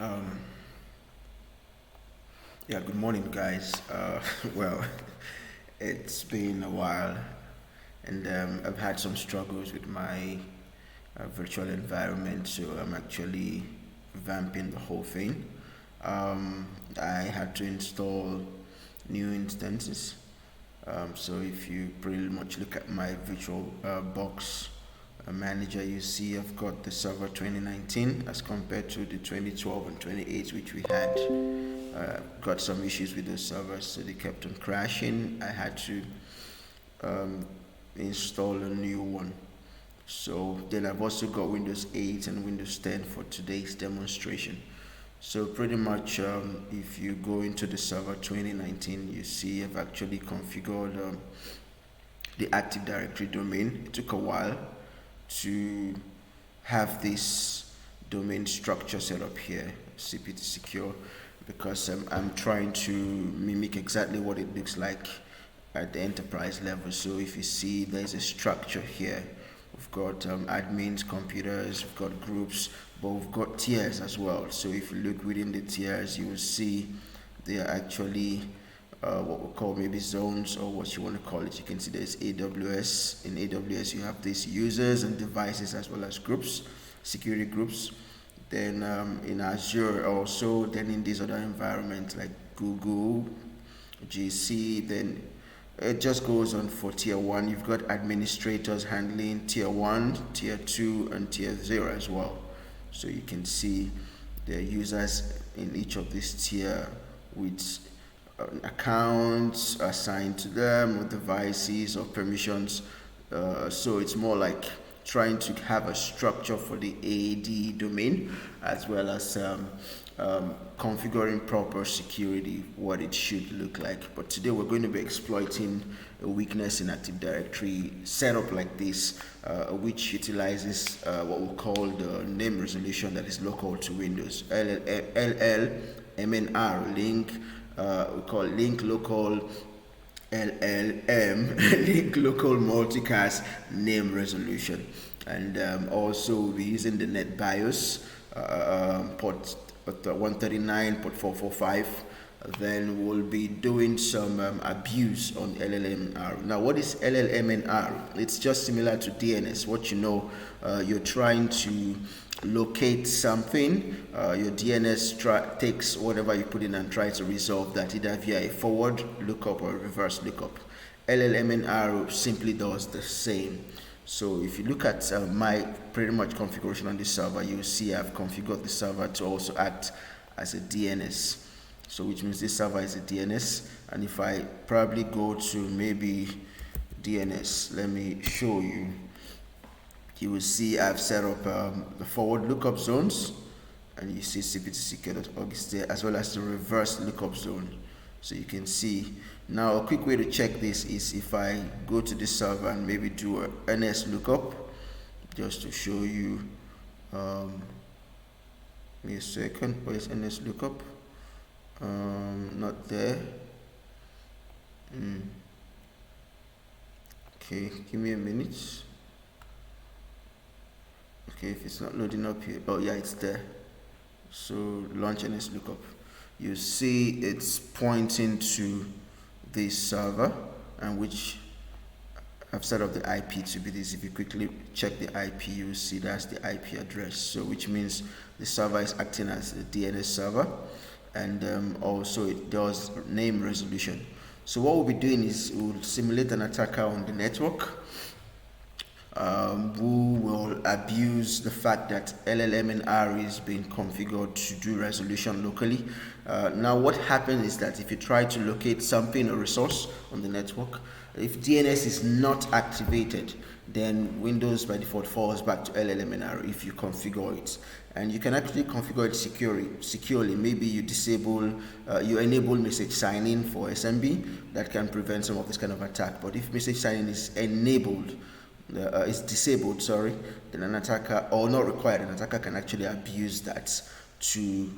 Um, yeah, good morning, guys. Well, it's been a while, and I've had some struggles with my virtual environment, so I'm actually vamping the whole thing. I had to install new instances. So if you pretty much look at my virtual box manager, you see I've got the server 2019 as compared to the 2012 and 28 which we had. Got some issues with those servers, so they kept on crashing. I had to um, install a new one. So then I've also got Windows 8 and Windows 10 for today's demonstration. So pretty much, if you go into the server 2019, you see I've actually configured the Active Directory domain. It took a while to have this domain structure set up here, CPT secure, because I'm trying to mimic exactly what it looks like at the enterprise level. So if you see, there's a structure here. We've got admins, computers, we've got groups, but we've got tiers as well. So if you look within the tiers, you will see they are actually what we call maybe zones, or what you want to call it. You can see there's AWS. In AWS, you have these users and devices as well as groups, security groups. Then in Azure also, then in these other environments like Google, GC, then it just goes on for tier 1. You've got administrators handling tier 1, tier 2, and tier 0 as well. So you can see the users in each of these tier with accounts assigned to them, or devices or permissions. So it's more like trying to have a structure for the AD domain, as well as configuring proper security, what it should look like. But today we're going to be exploiting a weakness in Active Directory setup like this, which utilizes what we call the name resolution that is local to Windows, LLMNR, link, we call link local LLM, link local multicast name resolution. And also we'll be using the NetBIOS port 139, port 445. Then we'll be doing some abuse on LLMNR. Now, what is LLMNR? It's just similar to DNS. What you know, you're trying to locate something. Your DNS takes whatever you put in and tries to resolve that, either via a forward lookup or a reverse lookup. LLMNR simply does the same. So if you look at my pretty much configuration on this server, you'll see I've configured the server to also act as a DNS. So which means this server is a DNS. And if I probably go to maybe DNS, let me show you. You will see I've set up the forward lookup zones, and you see cptsecure.org is there, as well as the reverse lookup zone. So you can see now a quick way to check this is if I go to this server and maybe do a NS lookup, just to show you. Give me a second. Where's NS lookup? Not there. Okay, give me a minute. Okay, if it's not loading up here, oh yeah, it's there. So launch NS lookup. You see it's pointing to this server, and which I've set up the IP to be this. If you quickly check the IP, you see that's the IP address. So which means the server is acting as a DNS server, and also it does name resolution. So what we'll be doing is we'll simulate an attacker on the network who will abuse the fact that LLMNR is being configured to do resolution locally. Now what happens is that if you try to locate something or resource on the network, if DNS is not activated, then Windows by default falls back to LLMNR if you configure it. And you can actually configure it securely. Maybe you you enable message signing for SMB that can prevent some of this kind of attack. But if message signing is enabled, is disabled, sorry, then an attacker, or not required, an attacker can actually abuse that to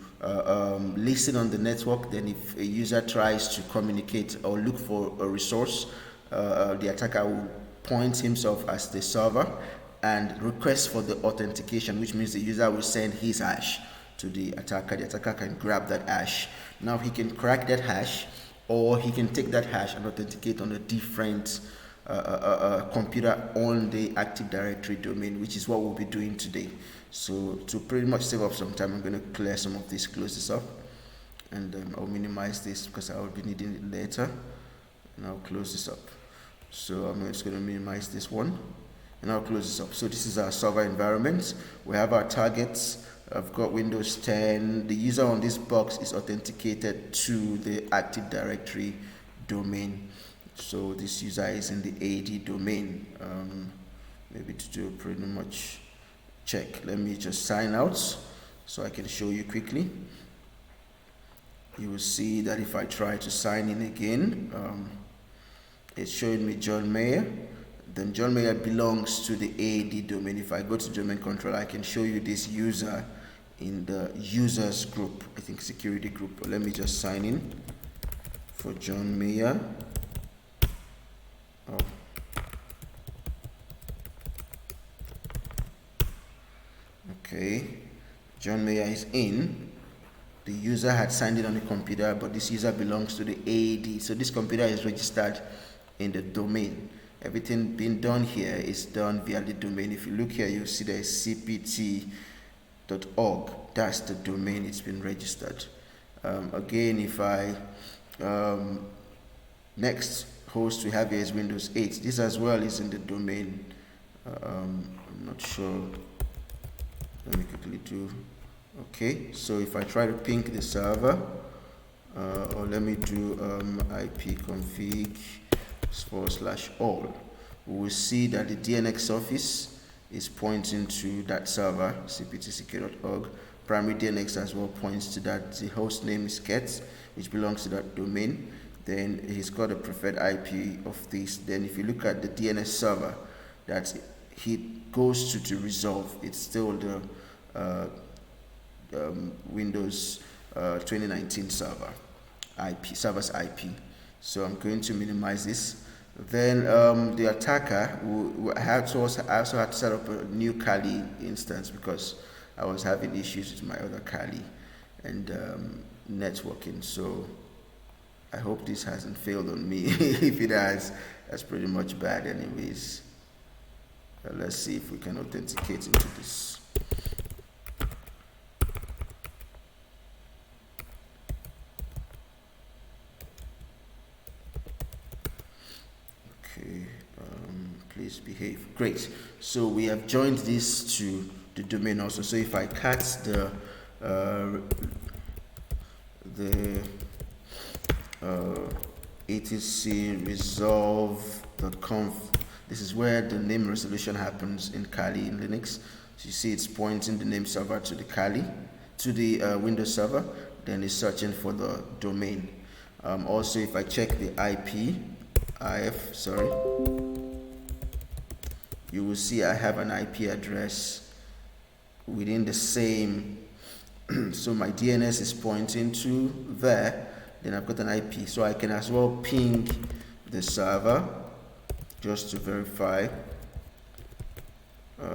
listen on the network. Then if a user tries to communicate or look for a resource, the attacker will point himself as the server and request for the authentication, which means the user will send his hash to the attacker can grab that hash. Now he can crack that hash, or he can take that hash and authenticate on a different computer on the Active Directory domain, which is what we'll be doing today. So to pretty much save up some time, I'm going to clear some of this, close this up, and I'll minimize this because I will be needing it later, and I'll close this up. So I'm just going to minimize this one, and I'll close this up. So this is our server environment. We have our targets. I've got Windows 10. The user on this box is authenticated to the Active Directory domain. So this user is in the AD domain. Maybe to do pretty much check. Let me just sign out so I can show you quickly. You will see that if I try to sign in again, it's showing me John Mayer. Then John Mayer belongs to the AD domain. If I go to domain control, I can show you this user in the users group, I think security group. But let me just sign in for John Mayer. Oh. Okay, John Mayer is in. The user had signed in on the computer, but this user belongs to the AD. So this computer is registered in the domain. Everything being done here is done via the domain. If you look here, you'll see there is cpt.org. That's the domain it's been registered. Again, if I next host we have here is Windows 8. This as well is in the domain. I'm not sure. Let me quickly do. Okay, so if I try to ping the server, or let me do ipconfig /all, we will see that the DNX office is pointing to that server, cptsecure.org. Primary DNX as well points to that. The host name is Ket, which belongs to that domain. Then he's got a preferred IP of this. Then if you look at the DNS server that he goes to resolve, it's still the Windows 2019 server's IP. So I'm going to minimize this. Then the attacker I also had to set up a new Kali instance because I was having issues with my other Kali and networking. So I hope this hasn't failed on me. If it has, that's pretty much bad anyways. Let's see if we can authenticate into this. Okay, please behave. Great. So we have joined this to the domain also. So if I cut the etc resolve.conf, this is where the name resolution happens in Kali in Linux. So you see it's pointing the name server to the Kali, to the Windows server, then it's searching for the domain. Also, if I check the you will see I have an IP address within the same. So my DNS is pointing to there. Then I've got an IP, so I can as well ping the server just to verify.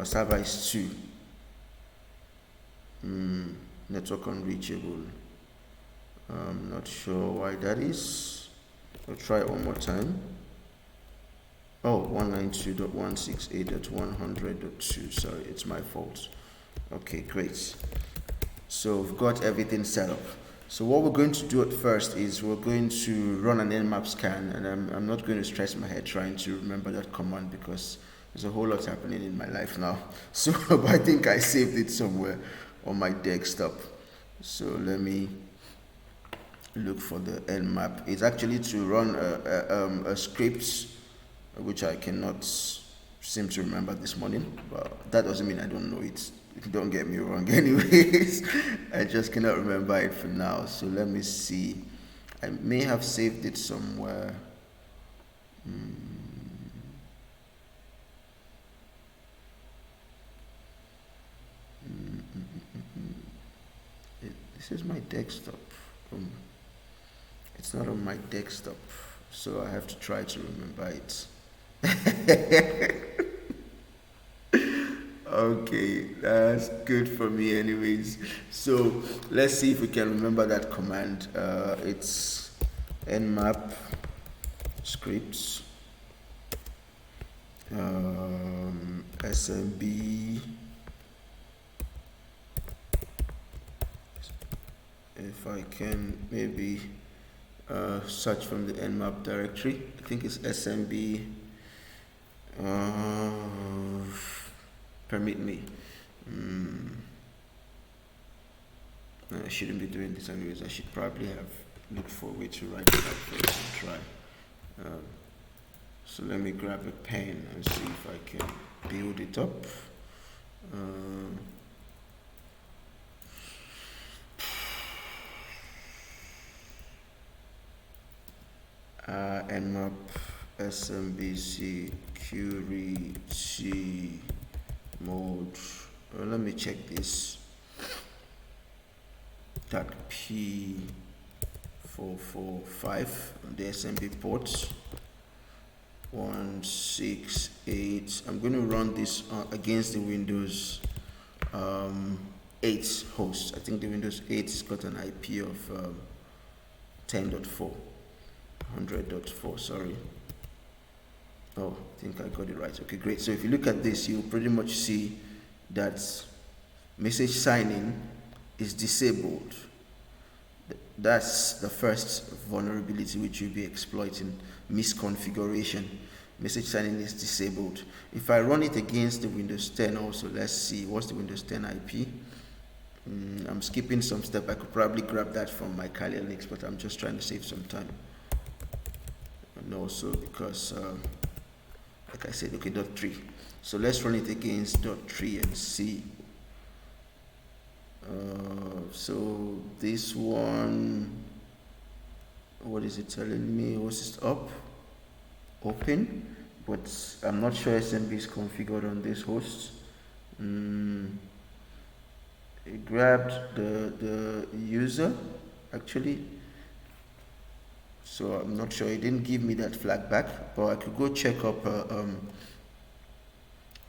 Server is 2. Network unreachable. I'm not sure why that is. I'll try it one more time. Oh, 192.168.100.2. Sorry, it's my fault. Okay, great. So we've got everything set up. So what we're going to do at first is we're going to run an nmap scan, and I'm not going to stress my head trying to remember that command because there's a whole lot happening in my life now. So but I think I saved it somewhere on my desktop. So let me look for the nmap. It's actually to run a script which I cannot seem to remember this morning, but that doesn't mean I don't know it. Don't get me wrong anyways. I just cannot remember it for now. So let me see. I may have saved it somewhere. This is my desktop. It's not on my desktop, so I have to try to remember it. All Okay, that's good for me anyways. So let's see if we can remember that command. It's nmap scripts smb. If I can maybe search from the nmap directory, I think it's smb. Permit me. I shouldn't be doing this anyways. I should probably have looked for a way to write it out first and try. So let me grab a pen and see if I can build it up. Nmap SMBC security mode. Let me check this. Tag P445 on the SMB ports 168. I'm going to run this against the Windows 8 host. I think the Windows 8 has got an IP of 10.4, 100.4, sorry. Oh, I think I got it right. Okay, great. So if you look at this, you'll pretty much see that message signing is disabled. That's the first vulnerability which you'll be exploiting, misconfiguration. Message signing is disabled. If I run it against the Windows 10 also, let's see, what's the Windows 10 IP? I'm skipping some step. I could probably grab that from my Kali Linux, but I'm just trying to save some time. And also because, like I said, okay, .3. So let's run it against .3 and see. So this one, what is it telling me? Was it up? Open, but I'm not sure SMB is configured on this host. It grabbed the user actually, so I'm not sure. It didn't give me that flag back, but I could go check up.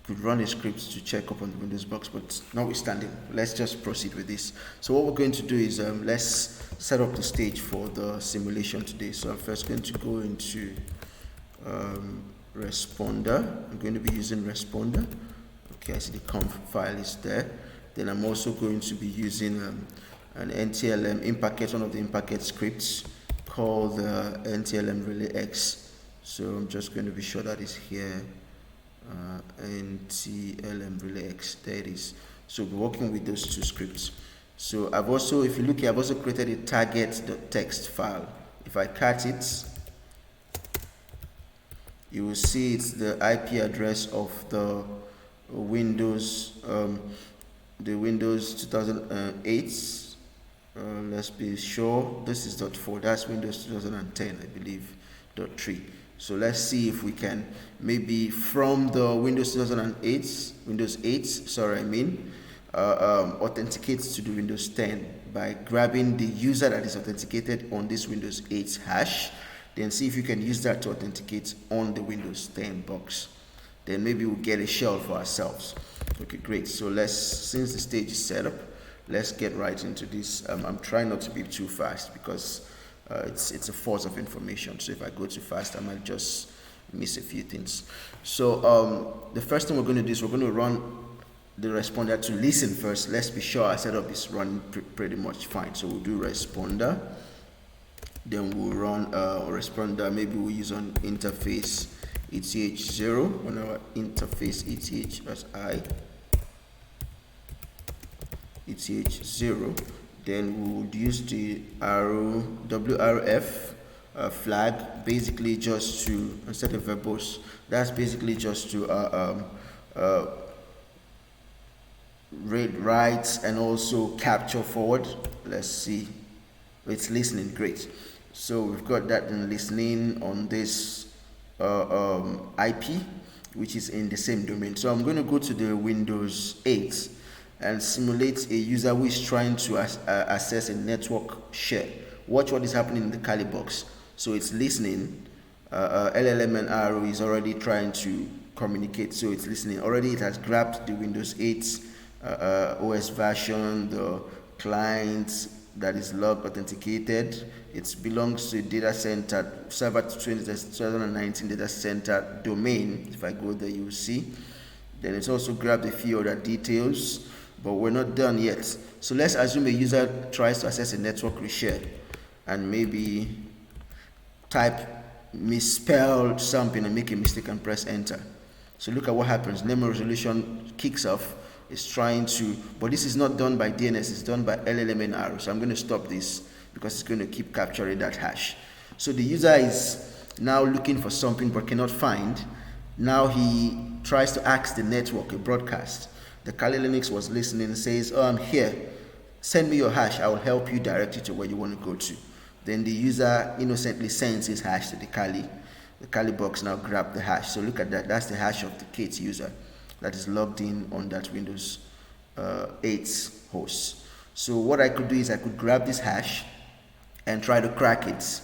Could run a script to check up on the Windows box, but notwithstanding, let's just proceed with this. So what we're going to do is let's set up the stage for the simulation today. So I'm first going to go into responder. I'm going to be using responder. Okay, I see the conf file is there. Then I'm also going to be using an NTLM in-packet, one of the in-packet scripts called NTLM relay X. So I'm just going to be sure that it's here. NTLM relay X, there it is. So we're working with those two scripts. So I've also, if you look here, I've also created a target.txt file. If I cut it, you will see it's the IP address of the Windows 2008. Let's be sure this is .4. That's Windows 2010, I believe. .3. So let's see if we can maybe from the Windows 2008, Windows 8, sorry, authenticate to the Windows 10 by grabbing the user that is authenticated on this Windows 8 hash. Then see if you can use that to authenticate on the Windows 10 box. Then maybe we'll get a shell for ourselves. Okay, great. So since the stage is set up, let's get right into this. I'm trying not to be too fast because it's a force of information. So if I go too fast, I might just miss a few things. So the first thing we're going to do is we're going to run the responder to listen first. Let's be sure our setup is running pretty much fine. So we'll do responder. Then we'll run responder. Maybe we'll use on interface ETH0 on our interface ETH as ETH0. Then we would use the WRF flag, basically just to, instead of verbose, that's basically just to read writes and also capture forward. Let's see, it's listening, great. So we've got that in listening on this IP, which is in the same domain. So I'm going to go to the Windows 8 and simulate a user who is trying to access a network share. Watch what is happening in the Kali box. So it's listening. LLMNR is already trying to communicate. So it's listening. Already it has grabbed the Windows 8 OS version, the client that is log authenticated. It belongs to a data center, server 2019 data center domain. If I go there, you will see. Then it's also grabbed a few other details, but we're not done yet. So let's assume a user tries to access a network reshare and maybe misspell something and make a mistake and press enter. So look at what happens. Memory resolution kicks off. It's trying to, but this is not done by DNS, it's done by LLMNR. So I'm going to stop this because it's going to keep capturing that hash. So the user is now looking for something but cannot find. Now he tries to ask the network, a broadcast. The Kali Linux was listening and says, oh, I'm here. Send me your hash. I will help you direct you to where you want to go to. Then the user innocently sends his hash to the Kali. The Kali box now grabs the hash. So look at that. That's the hash of the Kate user that is logged in on that Windows 8 host. So what I could do is I could grab this hash and try to crack it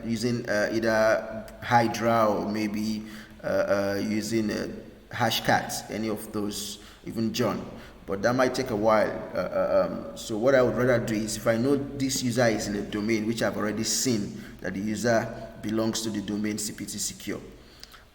using either Hydra or maybe using Hashcat, any of those, even John. But that might take a while. So what I would rather do is, if I know this user is in a domain which I've already seen that the user belongs to the domain CPT secure,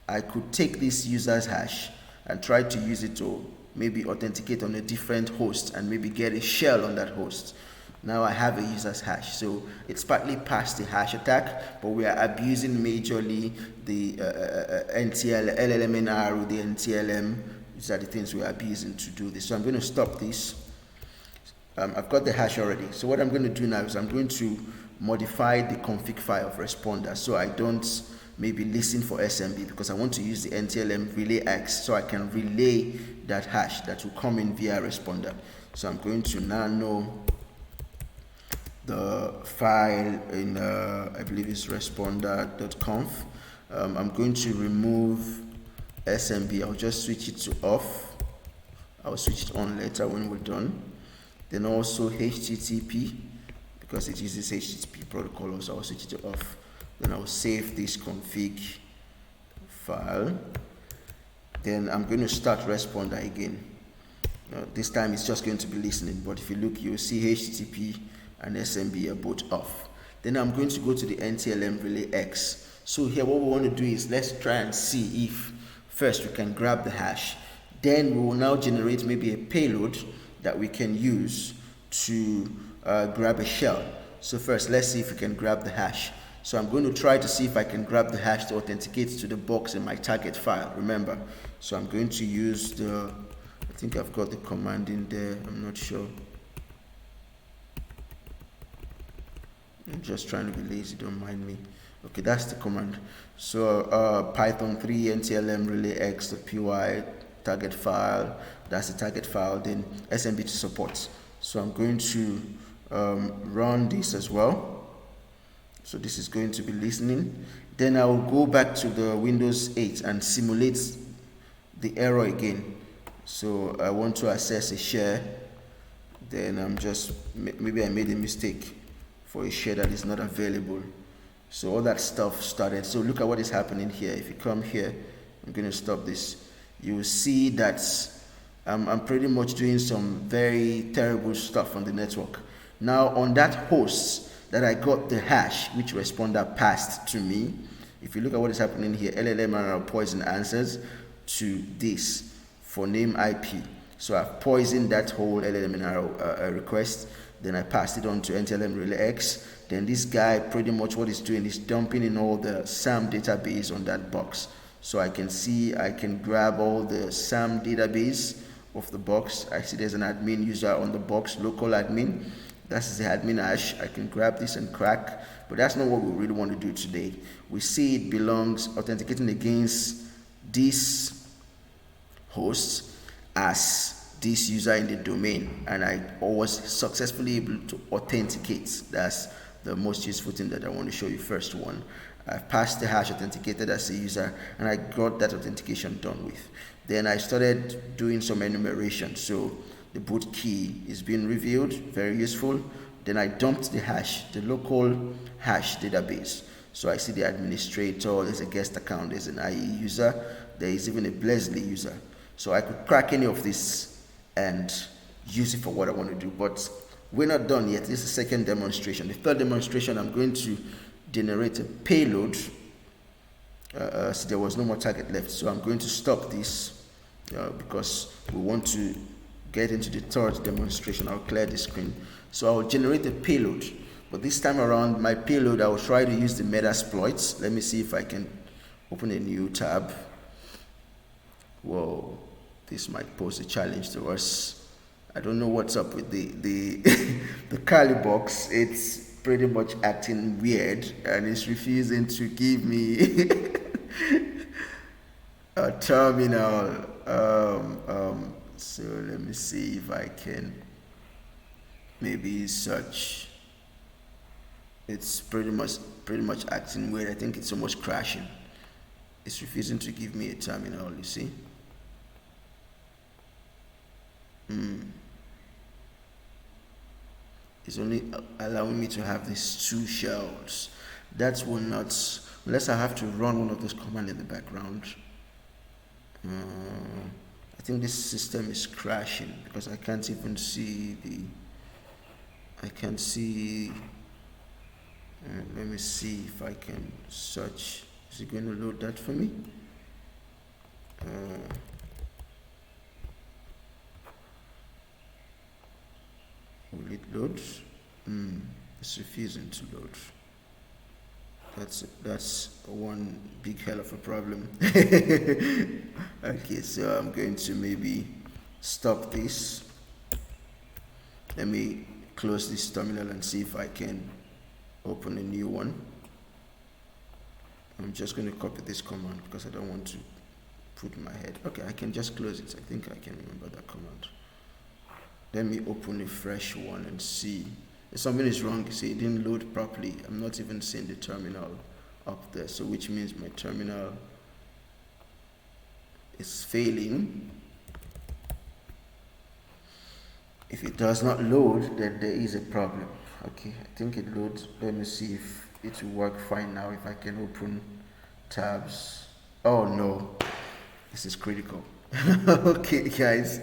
I could take this user's hash and try to use it to maybe authenticate on a different host and maybe get a shell on that host. Now I have a user's hash. So it's partly past the hash attack, but we are abusing majorly the LLMNR or the NTLM. These are the things we are abusing to do this. So I'm going to stop this. I've got the hash already. So what I'm going to do now is I'm going to modify the config file of responder so I don't maybe listen for SMB, because I want to use the NTLM relay X so I can relay that hash that will come in via responder. So I'm going to nano the file in I believe it's responder.conf. I'm going to remove SMB. I'll just switch it to off. I'll switch it on later when we're done. Then also HTTP, because it uses HTTP protocol, so I'll switch it to off. Then I'll save this config file. Then I'm going to start responder again. This time it's just going to be listening, but if you look, you'll see HTTP and SMB are both off. Then I'm going to go to the NTLM relay X. So here what we want to do is let's try and see if first we can grab the hash. Then we will now generate maybe a payload that we can use to grab a shell. So first let's see if we can grab the hash. So I'm going to try to see if I can grab the hash to authenticate to the box in my target file, remember. So I'm going to use I think I've got the command in there, I'm not sure. I'm just trying to be lazy, don't mind me. Okay, that's the command. So Python 3 NTLM relay x.py target file, that's the target file, then SMB to support. So I'm going to run this as well. So this is going to be listening. Then I will go back to the Windows 8 and simulate the error again. So I want to access a share. Then maybe I made a mistake for a share that is not available. So all that stuff started. So look at what is happening here. If you come here, I'm going to stop this. You will see that I'm pretty much doing some very terrible stuff on the network. Now on that host that I got the hash, which responder passed to me, if you look at what is happening here, LLMNR poison answers to this for name IP. So I've poisoned that whole LLMNR request. Then I passed it on to NTLM relay X. Then this guy, pretty much what he's doing is dumping in all the SAM database on that box. So I can see, I can grab all the SAM database of the box. I see there's an admin user on the box, local admin. That's the admin hash. I can grab this and crack, but that's not what we really want to do today. We see it belongs authenticating against this host as this user in the domain, and I was successfully able to authenticate. That's the most useful thing that I want to show you. First one, I've passed the hash, authenticated as a user, and I got that authentication done with. Then I started doing some enumeration. So the boot key is being revealed, very useful. Then I dumped the hash, the local hash database. So I see the administrator, there's a guest account, there's an IE user, there is even a Blazely user. So I could crack any of this and use it for what I want to do. But we're not done yet. This is the second demonstration. The third demonstration, I'm going to generate a payload. So there was no more target left, so I'm going to stop this because we want to get into the third demonstration. I'll clear the screen. So I'll generate a payload, but this time around my payload, I will try to use the Metasploits. Let me see if I can open a new tab. Whoa, this might pose a challenge to us. I don't know what's up with the the Kali box. It's pretty much acting weird and it's refusing to give me a terminal. So let me see if I can maybe search. It's pretty much acting weird. I think it's almost crashing. It's refusing to give me a terminal, you see. It's only allowing me to have these two shells. That's one not, unless I have to run one of those commands in the background. I think this system is crashing because I can't even see I can't see. Let me see if I can search. Is it going to load that for me? Will it load? It's refusing to load. That's one big hell of a problem. Okay, so I'm going to maybe stop this. Let me close this terminal and see if I can open a new one. I'm just going to copy this command because I don't want to put in my head. Okay, I can just close it. I think I can remember that command. Let me open a fresh one and see. If something is wrong, you see, it didn't load properly. I'm not even seeing the terminal up there, so which means my terminal is failing. If it does not load, then there is a problem. Okay, I think it loads. Let me see if it will work fine now. If I can open tabs. Oh no, this is critical. Okay, guys,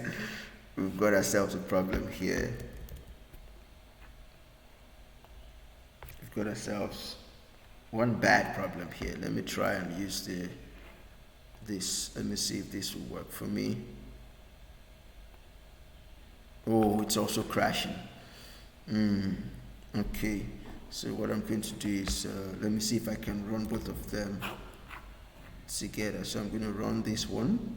we've got ourselves a problem here. We've got ourselves one bad problem here. Let me try and use this. Let me see if this will work for me. Oh, it's also crashing. Okay, so what I'm going to do is let me see if I can run both of them together. So I'm going to run this one,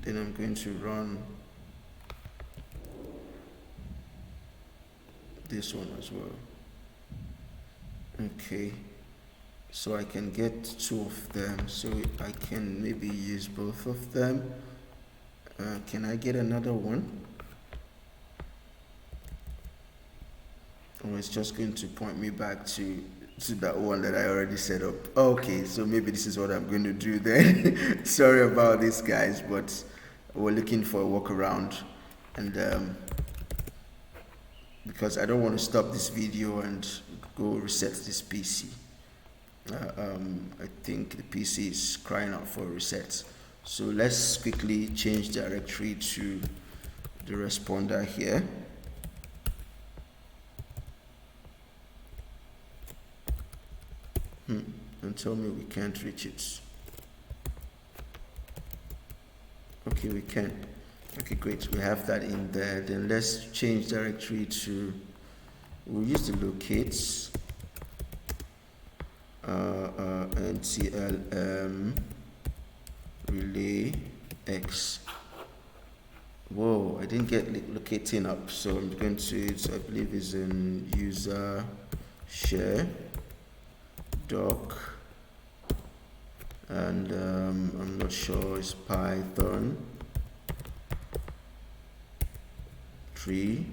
then I'm going to run this one as well. Okay, so I can get two of them, so I can maybe use both of them. Can I get another one? Or it's just going to point me back to that one that I already set up. Okay, so maybe this is what I'm going to do then. Sorry about this, guys, but we're looking for a workaround, and because I don't want to stop this video and go reset this PC. I think the PC is crying out for a reset. So let's quickly change directory to the responder here. And tell me we can't reach it. Okay, we can. Okay, great. We have that in there. Then let's change directory to, we'll use the locates. NTLM relay X. Whoa, I didn't get locating up, so I'm going to, I believe is in user share doc, and I'm not sure it's Python 3.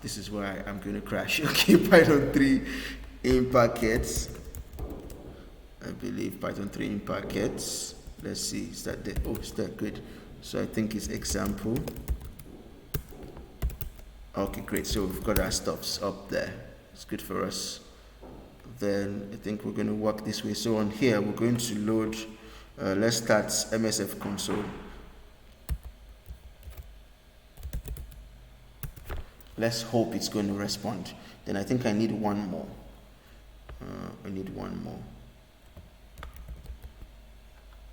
This is why I'm going to crash. Okay, Python 3 in packets. I believe Python 3 in packets. Let's see, is that there? Oh, is that good? So I think it's example. Okay, great. So we've got our stuffs up there. It's good for us. Then I think we're going to work this way. So on here, we're going to load, let's start MSF console. Let's hope it's going to respond. Then I think I need one more. I need one more.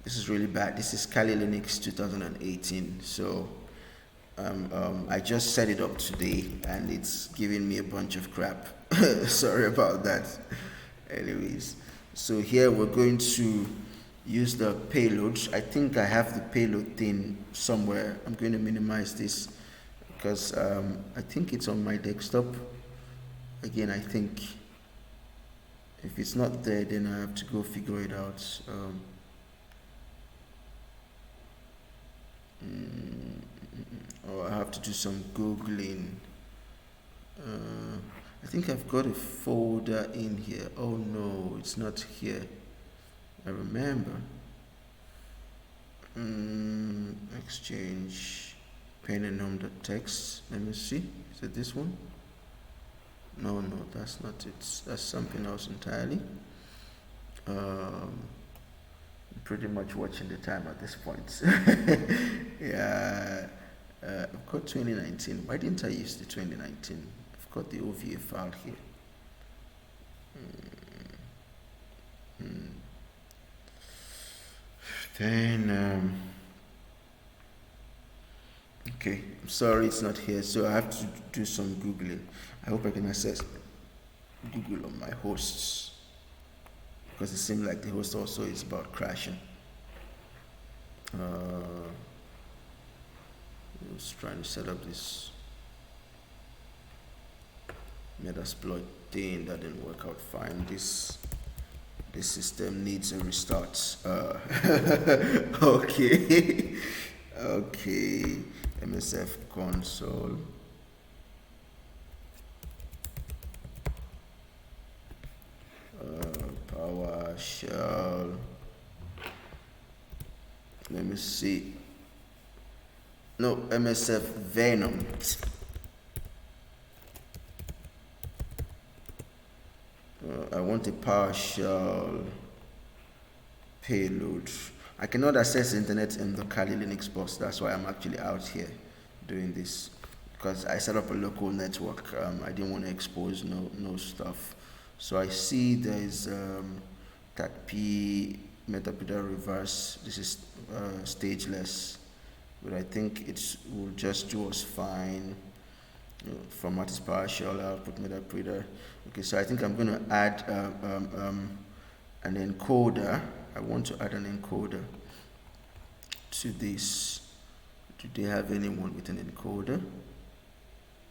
This is really bad. This is Kali Linux 2018. So I just set it up today and it's giving me a bunch of crap. Sorry about that. Anyways, so here we're going to use the payload. I think I have the payload thing somewhere. I'm going to minimize this because I think it's on my desktop. Again, I think if it's not there, then I have to go figure it out. Or I have to do some Googling. I think I've got a folder in here. Oh no, it's not here. I remember. Exchange pen and home.txt. Let me see. Is it this one? No, that's not it. That's something else entirely. Pretty much watching the time at this point. Yeah. I've got 2019. Why didn't I use the 2019? I've got the OVA file here. Then, okay, I'm sorry it's not here, so I have to do some Googling. I hope I can access Google on my hosts because it seems like the host also is about crashing. I was trying to set up this Metasploit thing that didn't work out fine. This system needs a restart. Okay. Okay. MSF console. PowerShell. Let me see. No, MSF Venom. I want a PowerShell payload. I cannot access the internet in the Kali Linux box. That's why I'm actually out here doing this, because I set up a local network. I didn't want to expose no stuff. So I see there is TACP Metapreader reverse. This is stageless, but I think it will just do us fine. Format is PowerShell, output Metapreader. Okay, so I think I'm going to add an encoder. I want to add an encoder to this. Do they have anyone with an encoder?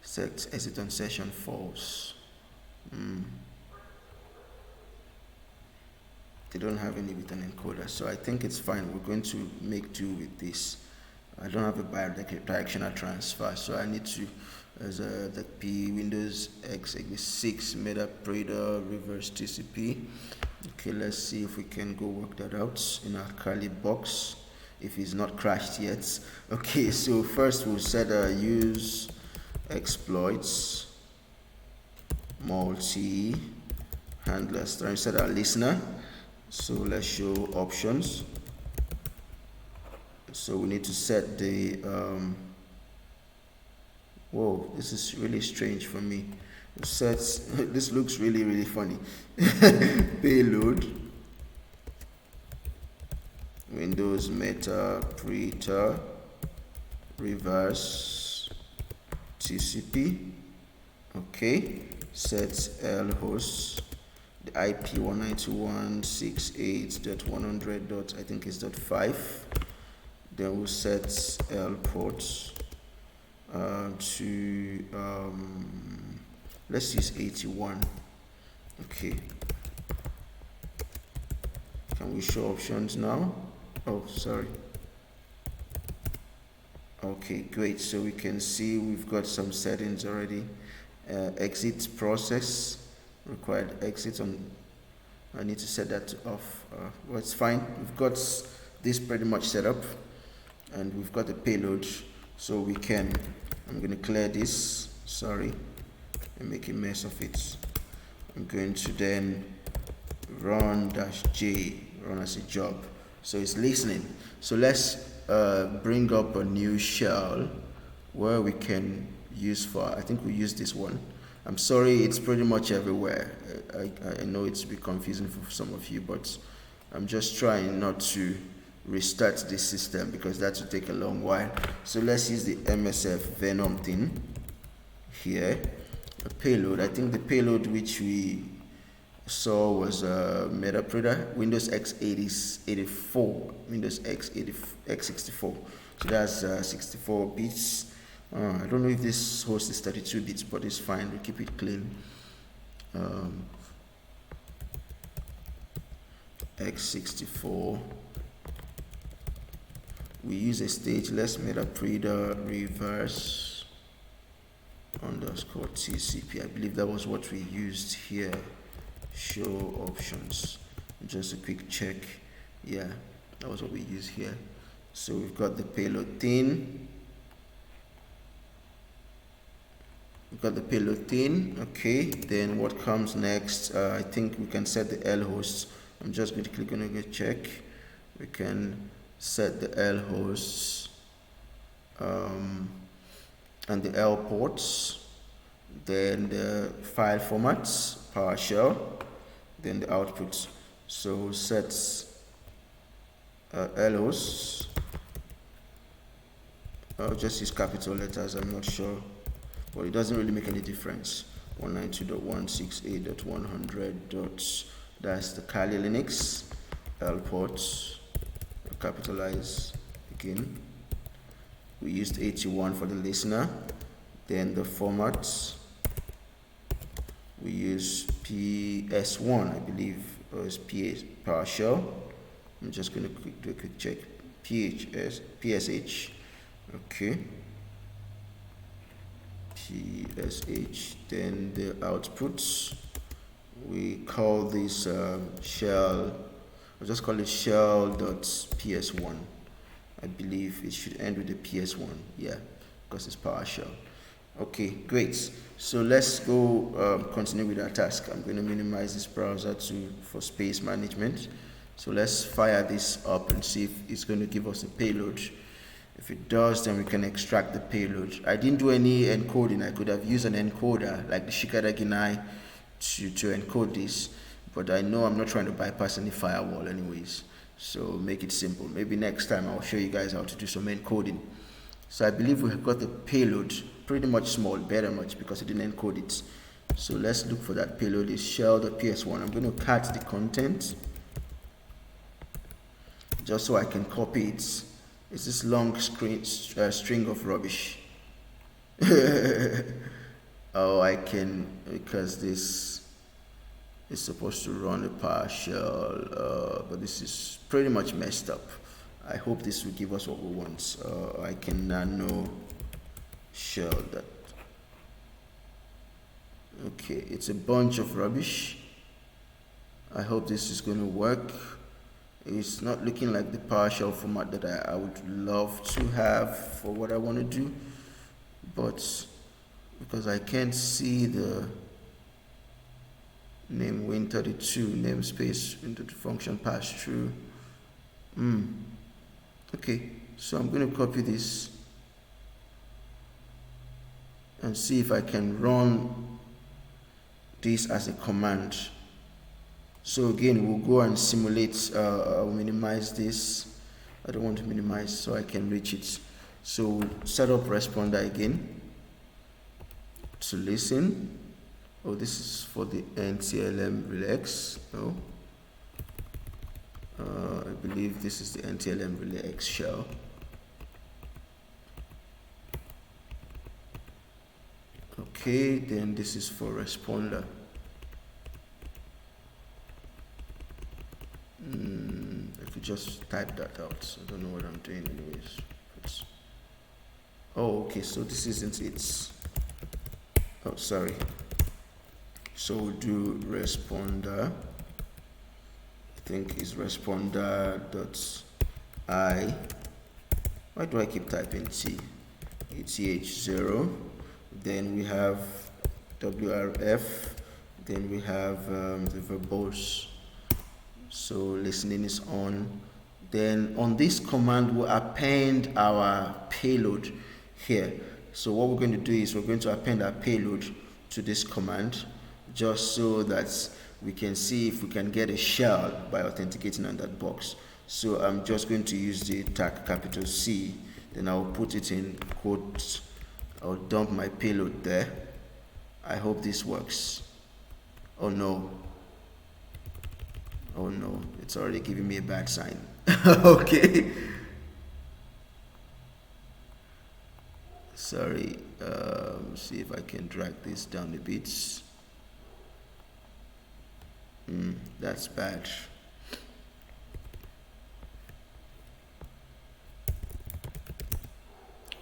Set exit on session false. They don't have any with an encoder, so I think it's fine. We're going to make do with this. I don't have a bidirectional transfer, so I need to, as the P Windows x86 Metapreader reverse TCP. Okay, let's see if we can go work that out in our Kali box if it's not crashed yet. Okay, so first we'll set use exploits multi handlers. Trying to set our listener. So let's show options. So we need to set the whoa, this is really strange for me. It sets this looks really funny. Payload Windows Metapreader reverse TCP. Okay, set L hosts. The IP 192.168.100. I think it's .5. Then we'll set L ports to let's use 81. Okay. Can we show options now? Oh, sorry. Okay, great. So we can see we've got some settings already. Exit process. Required exit on. I need to set that off. Well, it's fine. We've got this pretty much set up, and we've got the payload, so we can. I'm going to clear this. sorry, and make a mess of it. I'm going to then run -j, run as a job. So it's listening. So let's bring up a new shell where we can use for, I think we use this one. I'm sorry, it's pretty much everywhere. I know it's a bit confusing for some of you, but I'm just trying not to restart this system because that will take a long while. So let's use the MSF Venom thing here. A payload, I think the payload which we saw was MetaPredator, Windows x84, Windows x64. So that's 64 bits. I don't know if this host is 32 bits, but it's fine. We keep it clean. X64. We use a stateless MetaPredator reverse _ TCP. I believe that was what we used here. Show options. Just a quick check. Yeah, that was what we used here. So we've got the payload thing. Okay, then what comes next? I think we can set the L hosts. I'm just going to click on a check. We can set the L hosts and the L ports, then the file formats, PowerShell, then the outputs. So sets L hosts. I'll just use capital letters, I'm not sure, but it doesn't really make any difference. 192.168.100. That's the Kali Linux. L ports, capitalize again. We used 81 for the listener. Then the formats, we use PS1, I believe, or is PowerShell. I'm just going to do a quick check. PSH. Okay. PSH. Then the outputs, we call this shell. I'll just call it shell.ps1. I believe it should end with the PS1. Yeah, because it's PowerShell. Okay, great. So let's go continue with our task. I'm going to minimize this browser for space management. So let's fire this up and see if it's going to give us a payload. If it does, then we can extract the payload. I didn't do any encoding. I could have used an encoder like the Shikada Ginai to encode this, but I know I'm not trying to bypass any firewall anyways. So make it simple. Maybe next time I'll show you guys how to do some encoding. So I believe we have got the payload pretty much small, better much, because it didn't encode it. So let's look for that payload. Is shell.ps1. I'm going to cut the content just so I can copy it. It's this long string of rubbish. Oh, I can, because this is supposed to run a PowerShell, but this is pretty much messed up. I hope this will give us what we want. I can nano shell that. Okay, it's a bunch of rubbish. I hope this is going to work. It's not looking like the PowerShell format that I would love to have for what I want to do, but because I can't see the name win32 namespace into the function pass through. Okay, so I'm going to copy this and see if I can run this as a command. So again, we'll go and simulate. I'll minimize this. I don't want to minimize so I can reach it. So set up responder again to listen. Oh, this is for the NTLM relax. No, I believe this is the NTLM relax shell. Okay, then this is for responder. I could just type that out. I don't know what I'm doing anyways. Oh, okay, so this isn't it. Oh, sorry. So we'll do responder. I think is responder.I. Why do I keep typing T? ETH0. then we have WRF, then we have the verbose. So listening is on. Then on this command, we'll append our payload here. So what we're going to do is we're going to append our payload to this command, just so that we can see if we can get a shell by authenticating on that box. So I'm just going to use the tag capital C, then I'll put it in quotes. I'll dump my payload there. I hope this works. Oh no. Oh no, it's already giving me a bad sign. Okay. Sorry. See if I can drag this down a bit. That's bad.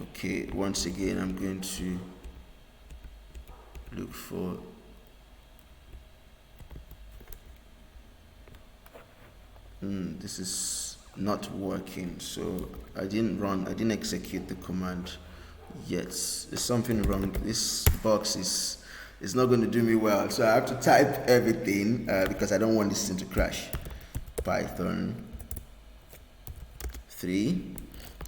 Okay, once again, I'm going to look for this is not working, so I didn't execute the command yet. There's something wrong. This box is not going to do me well, so I have to type everything because I don't want this thing to crash. Python 3,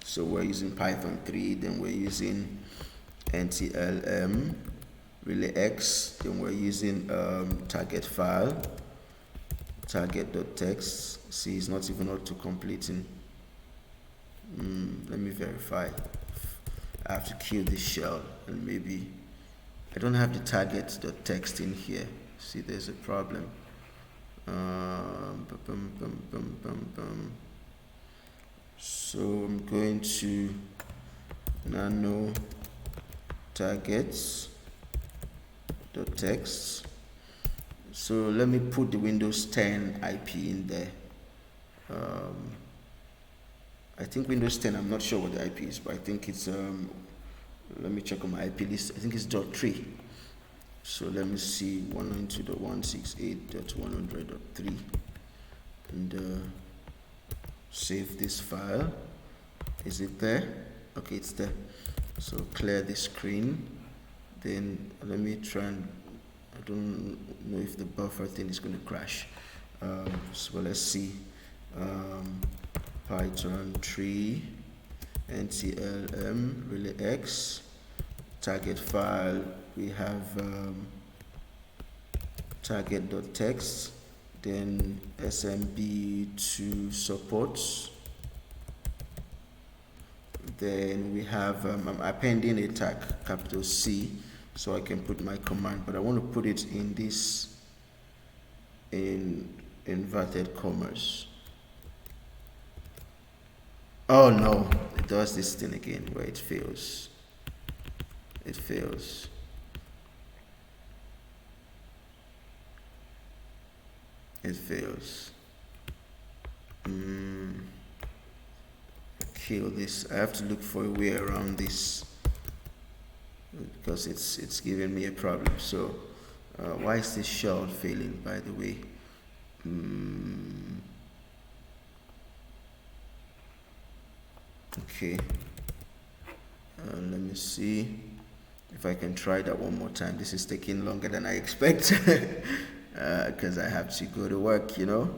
so we're using Python 3, then we're using NTLM relay X, then we're using target file, target.txt. See, it's not even auto completing. Let me verify. I have to kill this shell, and maybe I don't have the target.txt in here. See, there's a problem. So I'm going to nano targets.txt. So let me put the Windows 10 IP in there. I think Windows 10, I'm not sure what the IP is, but I think it's, let me check on my IP list. I think it's .3. So let me see, 192.168.100.3, and save this file. Is it there? Okay, it's there. So clear the screen. Then let me try and, I don't know if the buffer thing is going to crash. So let's see. Python 3 NTLM relay X target file. We have target.txt, then SMB2 supports. Then we have I'm appending a tag capital C so I can put my command, but I want to put it in this in inverted commas. Oh no, it does this thing again where it fails. It fails. It fails. Kill this. I have to look for a way around this because it's giving me a problem. So why is this shell failing, by the way? Okay, let me see if I can try that one more time. This is taking longer than I expect because I have to go to work, you know,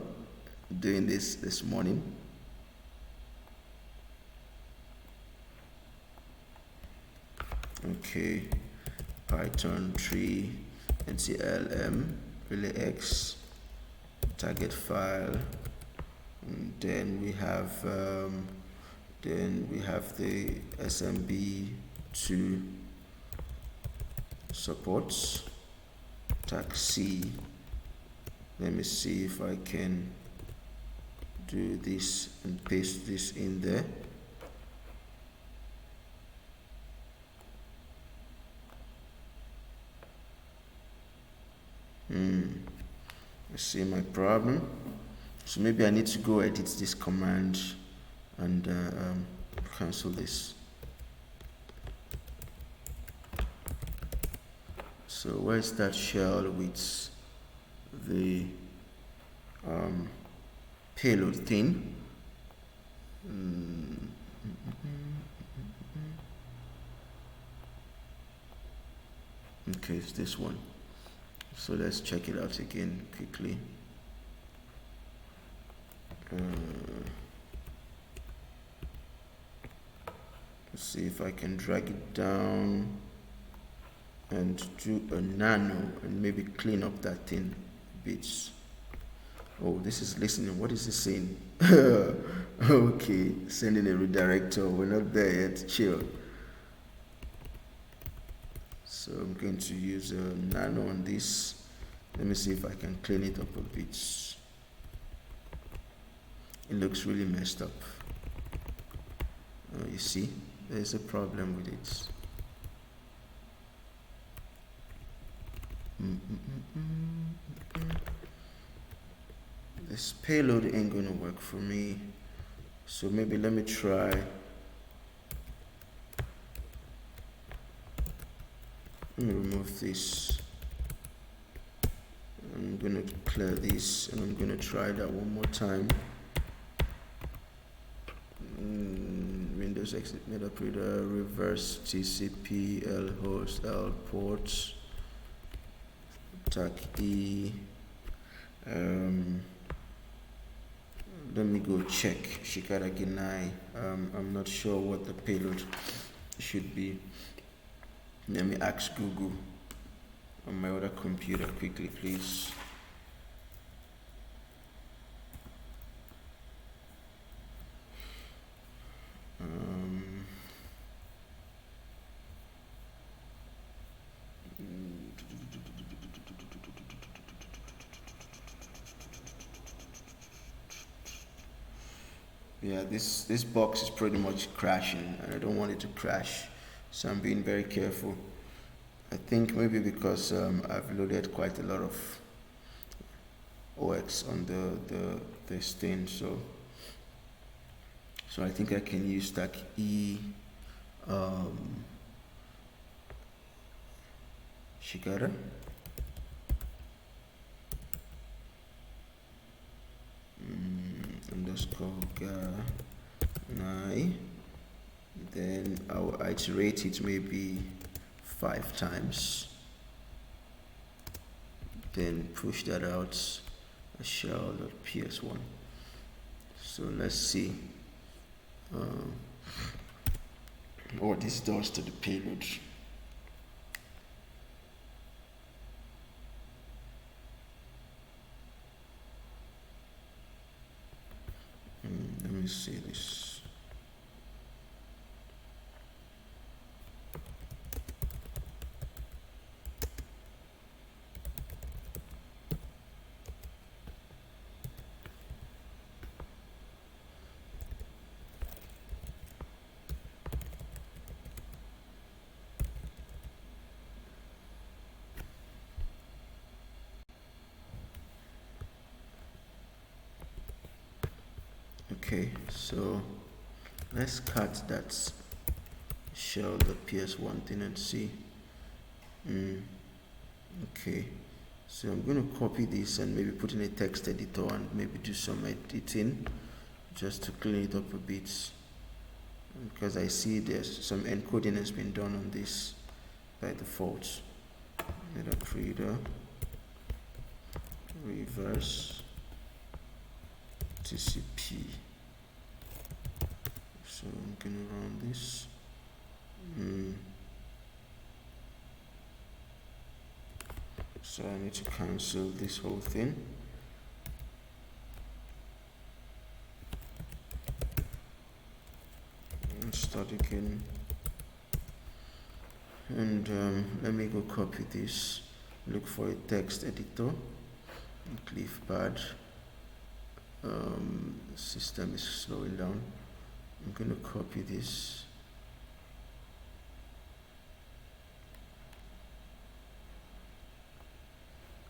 doing this morning. Okay, Python 3 NTLM relay X target file, and then we have the SMB2 supports tag C. Let me see if I can do this and paste this in there. I see my problem. So maybe I need to go edit this command and cancel this. So where's that shell with the payload thing? Okay, it's this one. So let's check it out again quickly. Let's see if I can drag it down and do a nano and maybe clean up that thing bits. Oh, this is listening. What is it saying? Okay, sending a redirector. We're not there yet. Chill. So I'm going to use a nano on this. Let me see if I can clean it up a bit. It looks really messed up. You see, there's a problem with it. This payload ain't gonna work for me. So maybe let me try. Let me remove this. I'm gonna clear this and I'm gonna try that one more time. Windows exit operator, reverse TCP, L host, L ports, TAC E. Let me go check Shikara Ginai. I'm not sure what the payload should be. Let me ask Google on my other computer quickly, please. Yeah, this box is pretty much crashing and I don't want it to crash, so I'm being very careful. I think maybe because I've loaded quite a lot of OX on this thing, so I think I can use stack E Shikara. Underscore Ganai. Then I'll iterate it maybe 5 times. Then push that out a shell.ps1. So let's see what this does to the payload. Let me see this. Okay, so let's cut that shell.ps1 thing and see. Okay, so I'm going to copy this and maybe put in a text editor and maybe do some editing just to clean it up a bit, because I see there's some encoding has been done on this by default. Reader, reverse TCP. So I'm gonna run this. So I need to cancel this whole thing. And start again. And let me go copy this. Look for a text editor. Cliff pad. System is slowing down. I'm going to copy this.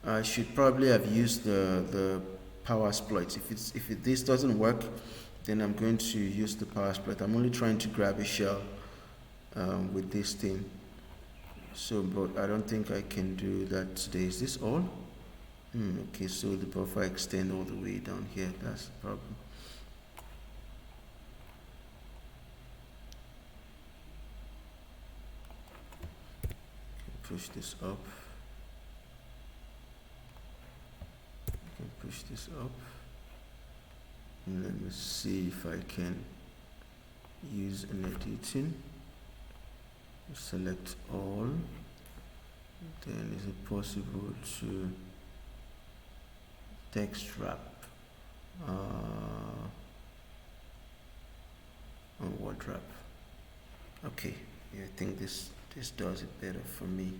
I should probably have used the power exploit. If this doesn't work, then I'm going to use the power exploit. I'm only trying to grab a shell with this thing. So, but I don't think I can do that today. Is this all? Okay, so the buffer extend all the way down here. That's the problem. push this up. I can push this up. And let me see if I can use an editing. Select all. Then is it possible to text wrap on word wrap? Okay, yeah, I think this does it better for me.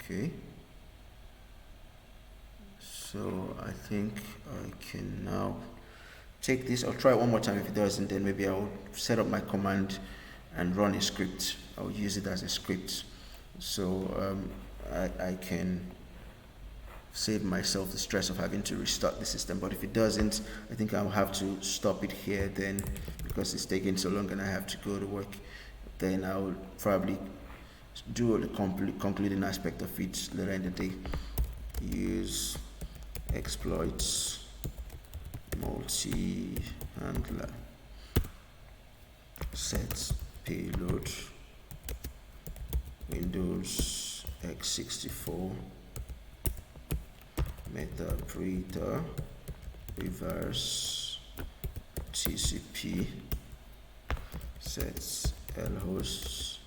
Okay, so I think I can now take this. I'll try it one more time. If it doesn't, then maybe I'll set up my command and run a script. I'll use it as a script, so I can save myself the stress of having to restart the system. But if it doesn't, I think I'll have to stop it here then, because it's taking so long and I have to go to work. Then I'll probably do the concluding aspect of it later in the day. Use exploits multi-handler, set payload Windows x64 method breather reverse TCP sets lhosts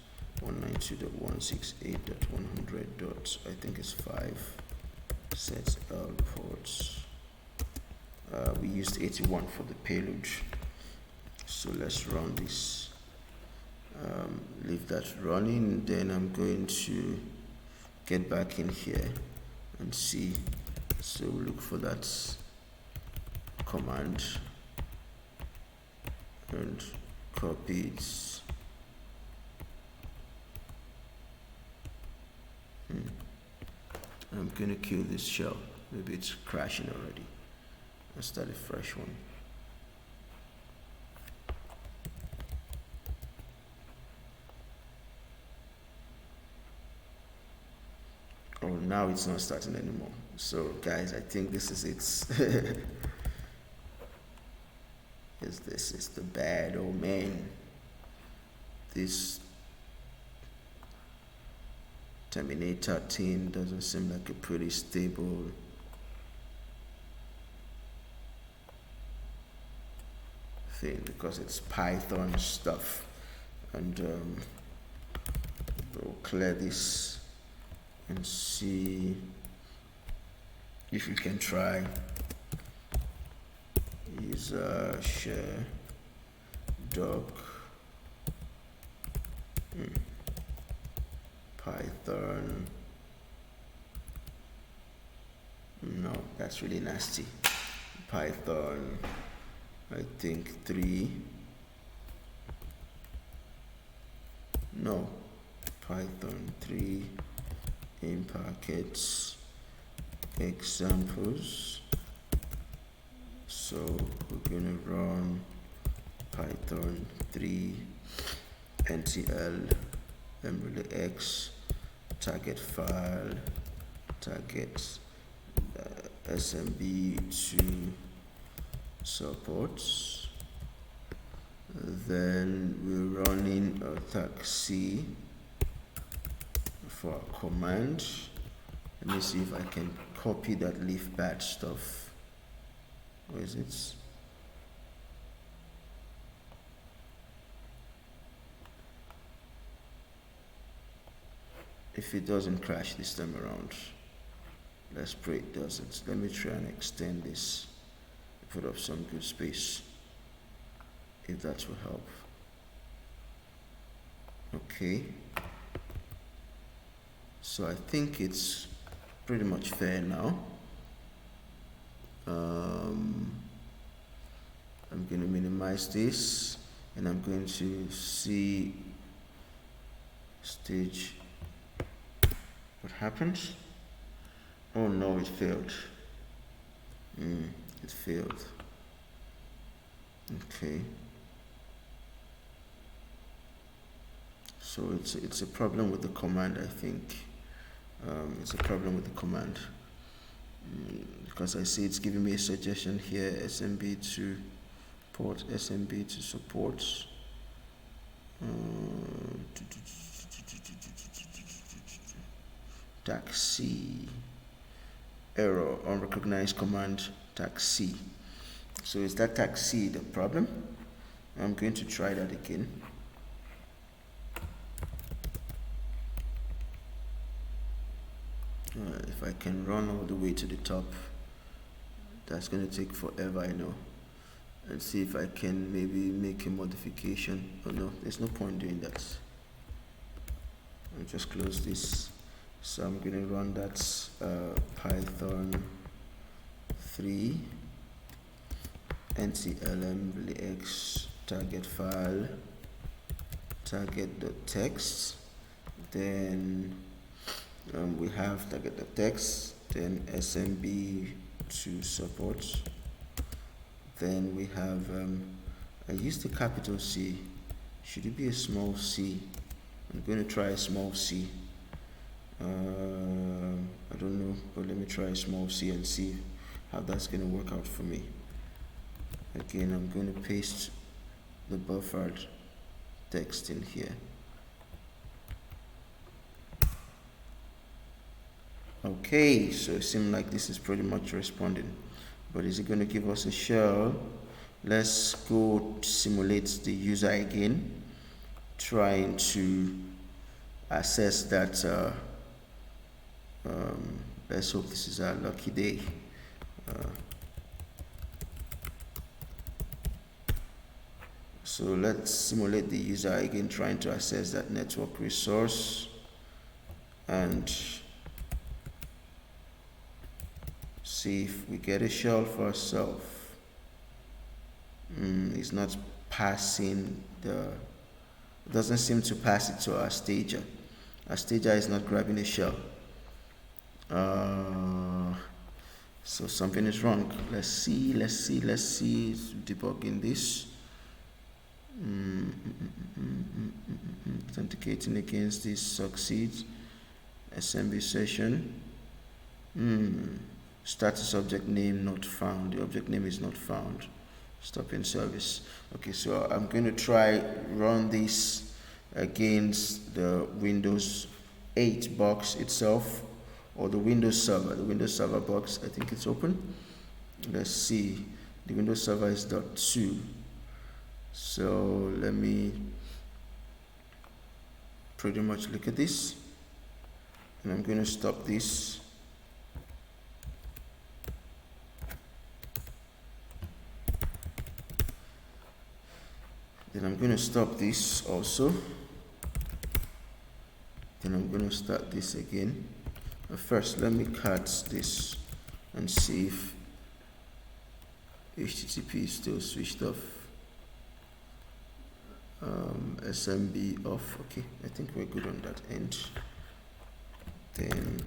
192.168.100. I think it's 5 sets L ports. We used 81 for the payload, so let's run this. Leave that running, then I'm going to get back in here and see. So look for that command and copy it. I'm gonna kill this shell. Maybe it's crashing already. Let's start a fresh one. Oh, now it's not starting anymore. So guys, I think this is it. This is the bad old man. This Terminator team doesn't seem like a pretty stable thing, because it's Python stuff. And we'll clear this and see if you can try use share doc Python. No, that's really nasty. Python, I think 3. No, Python 3 in packets examples. So we're gonna run Python 3 ntl x target file target smb2 supports. Then we're running attack C for a command. Let me see if I can copy that leaf bad stuff. Where is it? If it doesn't crash this time around, let's pray it doesn't. Let me try and extend this, put up some good space, if that will help. Okay, so I think it's pretty much fair now. I'm going to minimize this, and I'm going to see stage what happens. Oh no, it failed. It failed. Okay, so it's a problem with the command, I think. It's a problem with the command, because I see it's giving me a suggestion here, SMB to port, SMB to support. tag C, error, unrecognized command tag C. So is that tag C the problem? I'm going to try that again. If I can run all the way to the top, that's going to take forever, I know. And see if I can maybe make a modification. Oh no, there's no point doing that. I'll just close this. So I'm going to run that Python 3 NTLM target file target.txt. Then we have target.txt, then SMB to support. Then we have I used a capital C. Should it be a small c? I'm going to try a small c. I don't know, but let me try a small c and see how that's going to work out for me. Again, I'm going to paste the buffered text in here. Okay, so it seems like this is pretty much responding, but is it going to give us a shell? Let's go simulate the user again, trying to assess that. Let's hope this is our lucky day. So let's simulate the user again, trying to access that network resource and see if we get a shell for ourselves. It's not passing it doesn't seem to pass it to our stager. Our stager is not grabbing a shell. So something is wrong. Let's see, debugging this. Authenticating against this succeeds. SMB session. Status object name not found. The object name is not found. Stopping service. Okay, so I'm going to try run this against the Windows 8 box itself, or the Windows Server. The Windows Server box, I think it's open. Let's see. The Windows Server is .2. So let me pretty much look at this, and I'm going to stop this. Then I'm going to stop this also. Then I'm going to start this again. But first, let me cut this and see if HTTP is still switched off. SMB off. Okay, I think we're good on that end. Then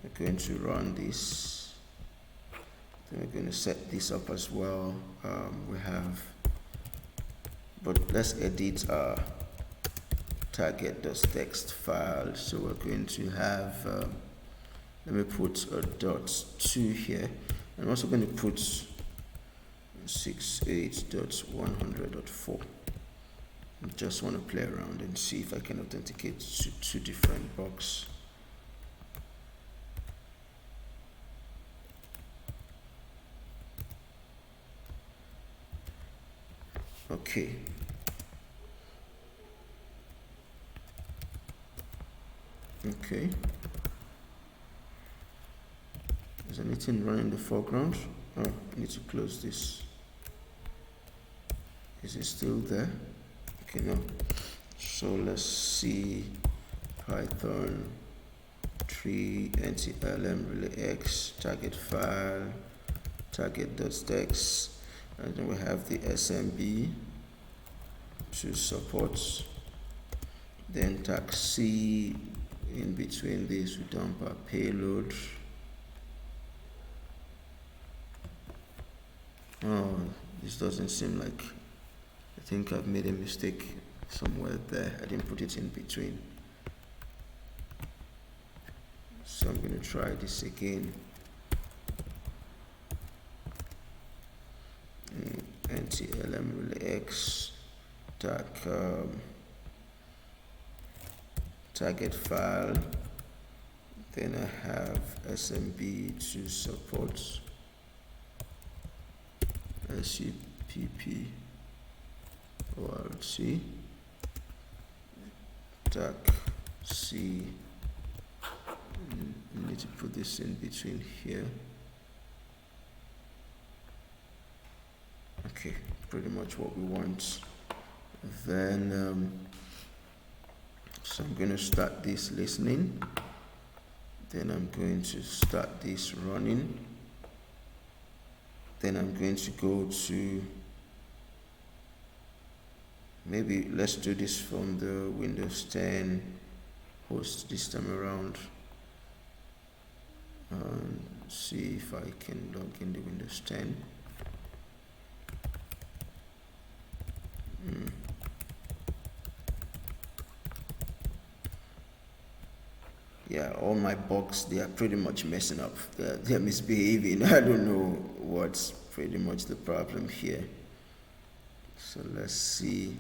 we're going to run this. Then we're going to set this up as well. We have, but let's edit our target.txt file. So we're going to have, let me put a .2 here. I'm also going to put 68.100.4. I just want to play around and see if I can authenticate to two different boxes. Okay. Okay. Is anything running in the foreground? Oh, I need to close this. Is it still there? Okay, no. So let's see Python 3 NTLM relay X target file target.txt, and then we have the SMB to support. Then tag C in between this, we dump our payload. Oh, this doesn't seem like, I think I've made a mistake somewhere there. I didn't put it in between. So I'm going to try this again. NTLM relay X target file Then I have SMB to support SUPP ORC tag C. You need to put this in between here. Okay, pretty much what we want. Then so I'm going to start this listening. Then I'm going to start this running. Then I'm going to go to, maybe let's do this from the Windows 10 host this time around. See if I can log in the Windows 10. Yeah, all my bugs, they are pretty much messing up. They're misbehaving. I don't know what's pretty much the problem here. So let's see.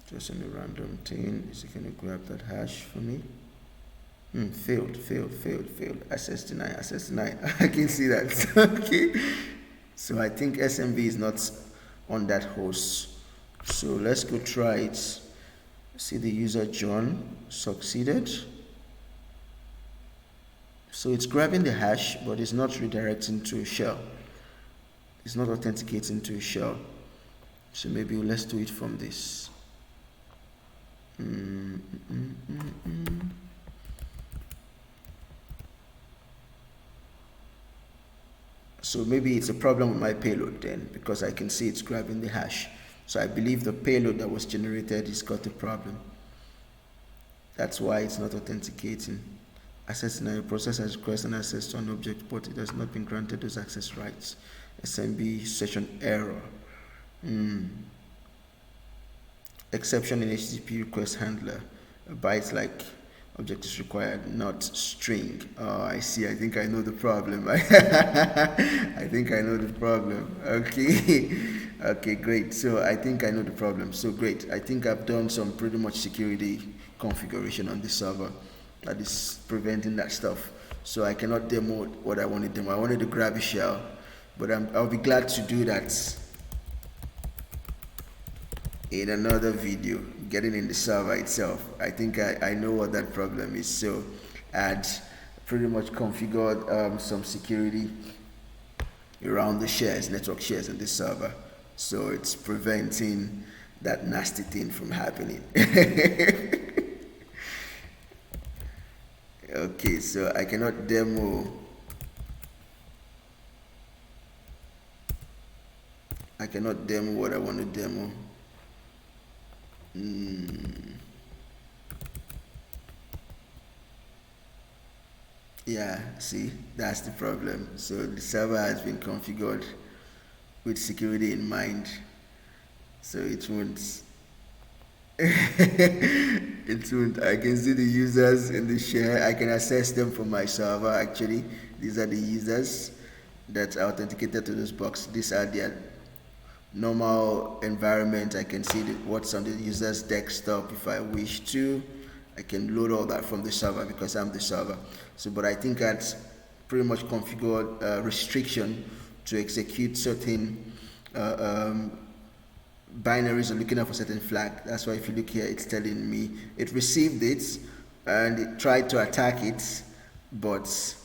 Just in a random thing, is it going to grab that hash for me? Failed. Access denied. I can see that. Okay. So I think SMB is not on that host. So let's go try it. See, the user John succeeded. So it's grabbing the hash, but it's not redirecting to a shell. It's not authenticating to a shell. So maybe let's do it from this. So maybe it's a problem with my payload then, because I can see it's grabbing the hash. So I believe the payload that was generated has got a problem. That's why it's not authenticating. Access scenario, process has requested access to an object, but it has not been granted those access rights. SMB session error. Exception in HTTP request handler. A byte like object is required, not string. Oh, I see. I think I know the problem. I think I know the problem. Okay. Okay, great. So I think I know the problem. So great. I think I've done some pretty much security configuration on the server that is preventing that stuff. So I cannot demo what I want to demo. I wanted to grab a shell, but I'll be glad to do that in another video, getting in the server itself. I think I know what that problem is. So I'd pretty much configured some security around the shares, network shares in this server. So it's preventing that nasty thing from happening. Okay, so I cannot demo. I cannot demo what I want to demo. Yeah, see, that's the problem. So the server has been configured with security in mind, so it won't. It won't. I can see the users in the share. I can access them from my server. Actually, these are the users that are authenticated to this box. These are their normal environment. I can see what's on the user's desktop. If I wish to, I can load all that from the server because I'm the server. So, but I think that's pretty much configured restriction to execute certain binaries or looking out for certain flag. That's why if you look here, it's telling me it received it and it tried to attack it, but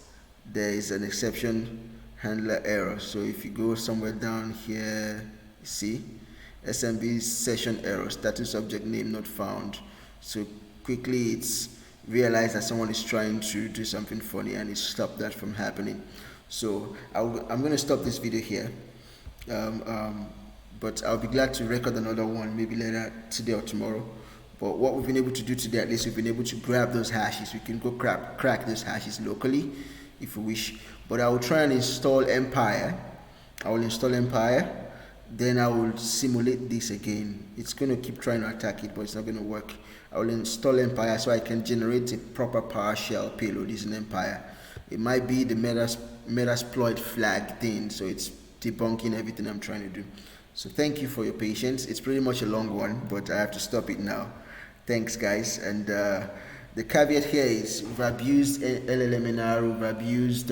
there is an exception handler error. So if you go somewhere down here, you see SMB session error, status object name not found. So quickly it's realized that someone is trying to do something funny and it stopped that from happening. So I'm going to stop this video here. But I'll be glad to record another one maybe later today or tomorrow. But what we've been able to do today, at least we've been able to grab those hashes. We can go crack those hashes locally if we wish. But I will try and install Empire. I will install Empire. Then I will simulate this again. It's going to keep trying to attack it, but it's not going to work. I will install Empire so I can generate a proper PowerShell payload using Empire. It might be the Metasploit flag thing, so it's debunking everything I'm trying to do. So thank you for your patience. It's pretty much a long one, but I have to stop it now. Thanks, guys. And the caveat here is we've abused LLMNR, we've abused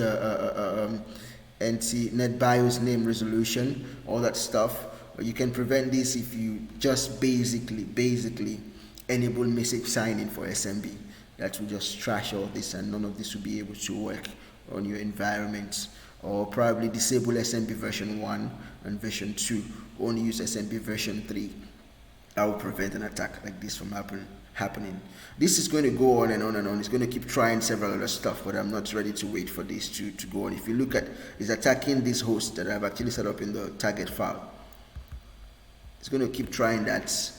NetBIOS name resolution, all that stuff. But you can prevent this if you just basically enable message signing for SMB. That will just trash all this, and none of this will be able to work on your environments. Or probably disable SMB version 1 and version 2. Only use SMB version 3. I will prevent an attack like this from happening. This is going to go on and on and on. It's going to keep trying several other stuff, but I'm not ready to wait for this to go on. If you look at, it's attacking this host that I've actually set up in the target file. It's going to keep trying that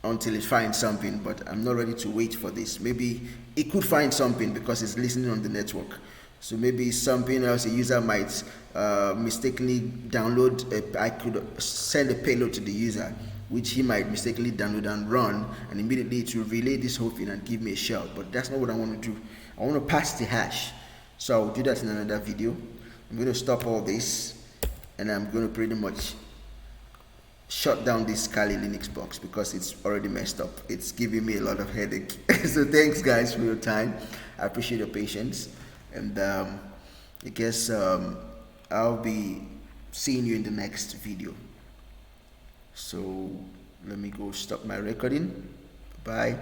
until it finds something, but I'm not ready to wait for this. Maybe it could find something because it's listening on the network. So maybe something else a user might mistakenly download. I could send a payload to the user, which he might mistakenly download and run, and immediately it will relay this whole thing and give me a shell. But that's not what I want to do. I want to pass the hash. So I'll do that in another video. I'm going to stop all this, and I'm going to pretty much shut down this Kali Linux box because it's already messed up. It's giving me a lot of headache. So thanks, guys, for your time. I appreciate your patience, and I guess I'll be seeing you in the next video. So let me go stop my recording. Bye.